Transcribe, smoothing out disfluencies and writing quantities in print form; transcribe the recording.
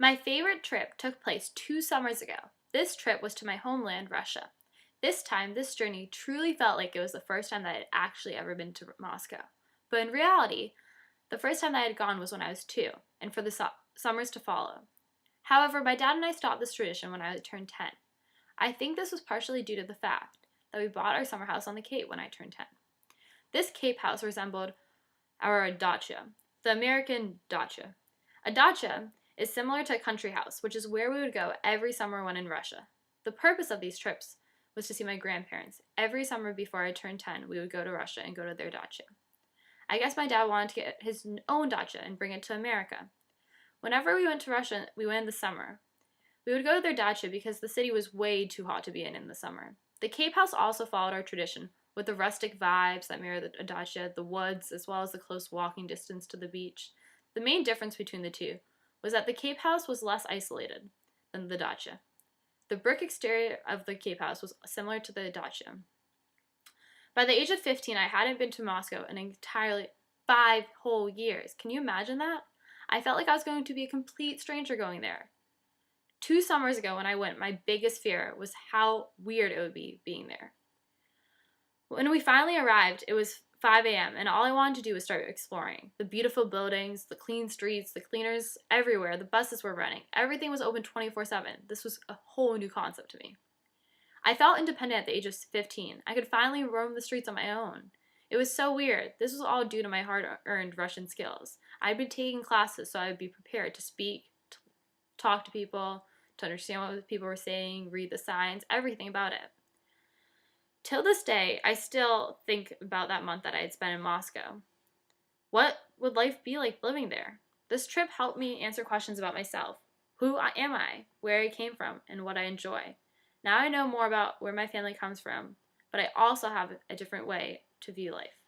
My favorite trip took place 2 summers ago. This trip was to my homeland, Russia. This time, this journey truly felt like it was the first time that I had actually ever been to Moscow. But in reality, the first time that I had gone was when I was 2, and for the summers to follow. However, my dad and I stopped this tradition when I turned 10. I think this was partially due to the fact that we bought our summer house on the Cape when I turned 10. This Cape house resembled our dacha, the American dacha. A dacha is similar to a country house, which is where we would go every summer when in Russia. The purpose of these trips was to see my grandparents. Every summer before I turned 10, we would go to Russia and go to their dacha. I guess my dad wanted to get his own dacha and bring it to America. Whenever we went to Russia, we went in the summer. We would go to their dacha because the city was way too hot to be in the summer. The Cape House also followed our tradition, with the rustic vibes that mirror the dacha, the woods, as well as the close walking distance to the beach. The main difference between the two was that the Cape House was less isolated than the dacha. The brick exterior of the Cape House was similar to the dacha. By the age of 15, I hadn't been to Moscow in entirely 5 whole years. Can you imagine that? I felt like I was going to be a complete stranger going there. 2 summers ago when I went, my biggest fear was how weird it would be being there. When we finally arrived, it was 5 a.m., and all I wanted to do was start exploring. The beautiful buildings, the clean streets, the cleaners everywhere, the buses were running. Everything was open 24/7. This was a whole new concept to me. I felt independent at the age of 15. I could finally roam the streets on my own. It was so weird. This was all due to my hard-earned Russian skills. I'd been taking classes so I would be prepared to speak, to talk to people, to understand what people were saying, read the signs, everything about it. Till this day, I still think about that month that I had spent in Moscow. What would life be like living there? This trip helped me answer questions about myself. Who am I? Where I came from? And what I enjoy. Now I know more about where my family comes from, but I also have a different way to view life.